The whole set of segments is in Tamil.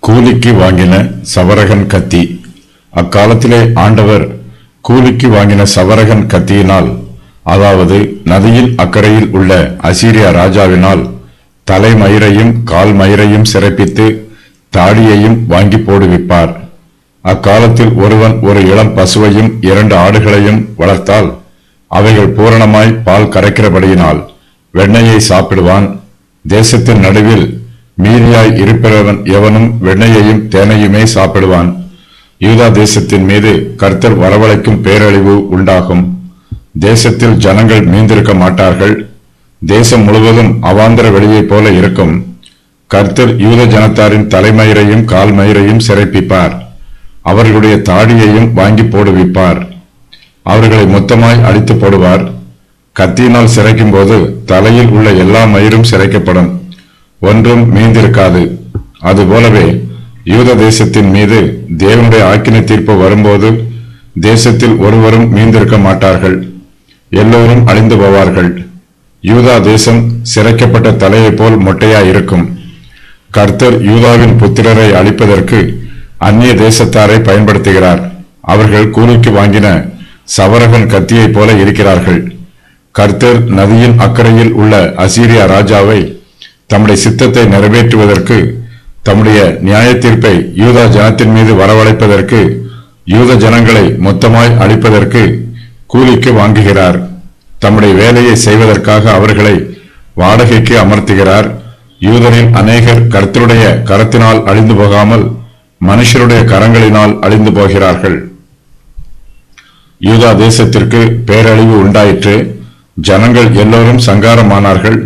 கூலிக்கு வாங்கின சவரகன் கத்தி. அக்காலத்திலே ஆண்டவர் கூலிக்கு வாங்கின சவரகன் கத்தியினால், அதாவது நதியின் அக்கறையில் உள்ள அசீரியா ராஜாவினால் தலைமயிரையும் கால் மயிரையும் சிறைப்பித்து தாடியையும் வாங்கி போடுவிப்பார். அக்காலத்தில் ஒருவன் ஒரு இளம் பசுவையும் 2 ஆடுகளையும் வளர்த்தால் அவைகள் பூரணமாய் பால் கரைக்கிறபடியினால் வெண்ணெயை சாப்பிடுவான். தேசத்தின் நடுவில் மீதியாய் இருப்பவன் எவனும் வெண்ணெயையும் தேனையுமே சாப்பிடுவான். யூதா தேசத்தின் மீது கர்த்தர் வரவழைக்கும் பேரழிவு உண்டாகும். தேசத்தில் ஜனங்கள் மீந்திருக்க மாட்டார்கள். தேசம் முழுவதும் அவாந்தர வெளியைப் போல இருக்கும். கர்த்தர் யூத ஜனத்தாரின் தலைமயிரையும் கால் மயிரையும் சிறைப்பிப்பார். அவர்களுடைய தாடியையும் வாங்கி போடுவிப்பார். அவர்களை மொத்தமாய் அழித்து போடுவார். கத்தியினால் சிறைக்கும் போது தலையில் உள்ள எல்லா மயிரும் சிறைக்கப்படும், ஒன்றும் மீந்திருக்காது. அதுபோலவே யூத தேசத்தின் மீது தேவனுடைய ஆக்கினை தீர்ப்பு வரும்போது தேசத்தில் ஒருவரும் மீந்திருக்க மாட்டார்கள், எல்லோரும் அழிந்து போவார்கள். யூதா தேசம் சிறைக்கப்பட்ட தலையைப் போல் மொட்டையாயிருக்கும். கர்த்தர் யூதாவின் புத்திரரை அழிப்பதற்கு அந்நிய தேசத்தாரை பயன்படுத்துகிறார். அவர்கள் கூலிக்கு வாங்கின சவரகன் கத்தியைப் போல இருக்கிறார்கள். கர்த்தர் நதியின் அக்கறையில் உள்ள அசீரியா ராஜாவை தம்முடைய சித்தத்தை நிறைவேற்றுவதற்கு, தம்முடைய நியாய தீர்ப்பை யூதா ஜனத்தின் மீது வரவழைப்பதற்கு, யூத ஜனங்களை மொத்தமாய் அழிப்பதற்கு கூலிக்கு வாங்குகிறார். தம்முடைய வேலையை செய்வதற்காக அவர்களை வாடகைக்கு அமர்த்துகிறார். யூதரில் அநேகர் கர்த்தருடைய கரத்தினால் அழிந்து போகாமல் மனுஷருடைய கரங்களினால் அழிந்து போகிறார்கள். யூதா தேசத்திற்கு பேரழிவு உண்டாயிற்று. ஜனங்கள் எல்லோரும் சங்காரமானார்கள்.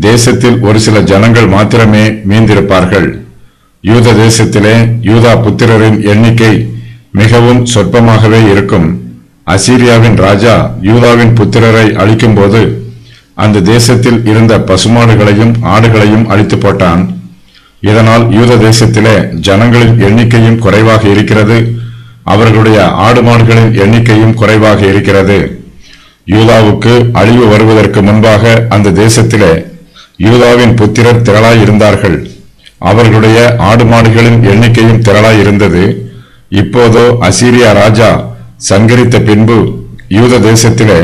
தேசத்தில் ஒரு சில ஜனங்கள் மாத்திரமே மீந்திருப்பார்கள். யூத தேசத்திலே யூதா புத்திரரின் எண்ணிக்கை மிகவும் சொற்பமாகவே இருக்கும். அசீரியாவின் ராஜா யூதாவின் புத்திரரை அழிக்கும் போது அந்த தேசத்தில் இருந்த பசுமாடுகளையும் ஆடுகளையும் அழித்து போட்டான். இதனால் யூத தேசத்திலே ஜனங்களின் எண்ணிக்கையும் குறைவாக இருக்கிறது, அவர்களுடைய ஆடு மாடுகளின் எண்ணிக்கையும் குறைவாக இருக்கிறது. யூதாவுக்கு அழிவு வருவதற்கு முன்பாக அந்த தேசத்திலே யூதாவின் புத்திரர் திரளாய் இருந்தார்கள். அவர்களுடைய ஆடு மாடுகளின் எண்ணிக்கையும் திரளாய் இருந்தது. இப்போதோ அசீரியா ராஜா சங்கரித்த பின்பு யூத தேசத்திலே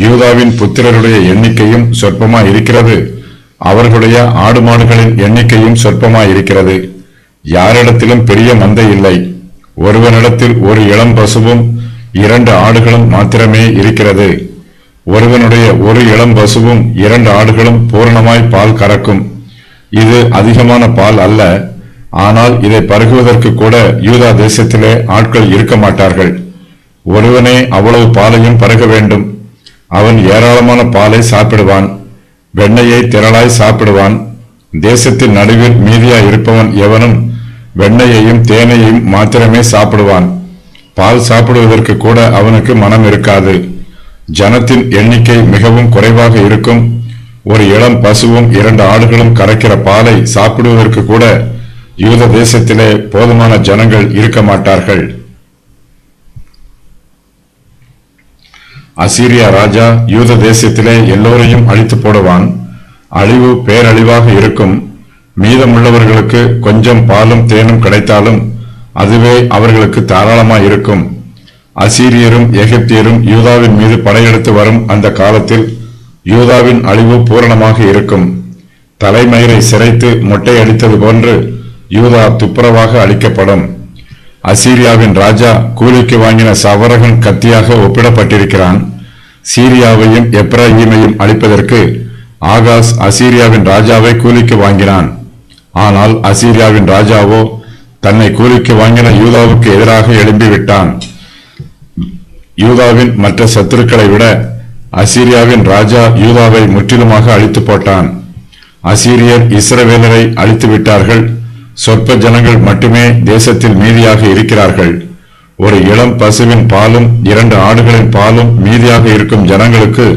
யூதாவின் புத்திரருடைய எண்ணிக்கையும் சொற்பமாய் இருக்கிறது, அவர்களுடைய ஆடு மாடுகளின் எண்ணிக்கையும் சொற்பமாய் இருக்கிறது. யாரிடத்திலும் பெரிய மந்தை இல்லை. ஒருவனிடத்தில் ஒரு இளம் பசுவும் 2 ஆடுகளும் மாத்திரமே இருக்கிறது. ஒருவனுடைய ஒரு இளம் பசுவும் 2 ஆடுகளும் பூரணமாய் பால் கறக்கும். இது அதிகமான பால் அல்ல, ஆனால் இதை பருகுவதற்கு கூட யூதா தேசத்திலே ஆட்கள் இருக்க மாட்டார்கள். ஒருவனே அவ்வளவு பாலையும் பருக வேண்டும். அவன் ஏராளமான பாலை சாப்பிடுவான், வெண்ணெயை திரளாய் சாப்பிடுவான். தேசத்தின் நடுவில் மீதியாய் இருப்பவன் எவனும் வெண்ணெயையும் தேனையும் மாத்திரமே சாப்பிடுவான். பால் சாப்பிடுவதற்கு கூட அவனுக்கு மனம் இருக்காது. ஜனத்தின் எண்ணிக்கை மிகவும் குறைவாக இருக்கும். ஒரு இளம் பசுவும் 2 ஆடுகளும் கறக்கிற பாலை சாப்பிடுவதற்கு கூட யூத தேசத்திலே போதுமான ஜனங்கள் இருக்க மாட்டார்கள். அசீரியா ராஜா யூத தேசத்திலே எல்லோரையும் அழித்து போடுவான். அழிவு பேரழிவாக இருக்கும். மீதமுள்ளவர்களுக்கு கொஞ்சம் பாலும் தேனும் கிடைத்தாலும் அதுவே அவர்களுக்கு தாராளமாய் இருக்கும். அசீரியரும் எகிப்தியரும் யூதாவின் மீது படையெடுத்து வரும் அந்த காலத்தில் யூதாவின் அழிவு பூரணமாக இருக்கும். தலைமயிரை சிரைத்து மொட்டை அடித்தது போன்று யூதா துப்புரவாக அழிக்கப்படும். அசீரியாவின் ராஜா கூலிக்கு வாங்கின சவரகன் கத்தியாக ஒப்பிடப்பட்டிருக்கிறான். சீரியாவையும் எப்ராஹீமையும் அழிப்பதற்கு ஆகாஸ் அசீரியாவின் ராஜாவை கூலிக்கு வாங்கினான். ஆனால் அசீரியாவின் ராஜாவோ தன்னை கூலிக்கு வாங்கின யூதாவுக்கு எதிராக எழும்பிவிட்டான். யூதாவின் மற்ற சத்துருக்களை விட அசீரியாவின் ராஜா யூதாவை முற்றிலுமாக அழித்து போட்டான். அசீரியர் இஸ்ரவேலரை அழித்து விட்டார்கள். சொற்ப ஜனங்கள் மட்டுமே தேசத்தில் மீதியாக இருக்கிறார்கள். ஒரு இளம் பசுவின் பாலும் 2 ஆடுகளின் பாலும் மீதியாக இருக்கும் ஜனங்களுக்கு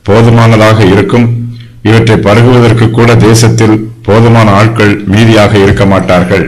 போதுமானதாக இருக்கும். இவற்றை பருகுவதற்கு கூட தேசத்தில் போதுமான ஆட்கள் மீதியாக இருக்க மாட்டார்கள்.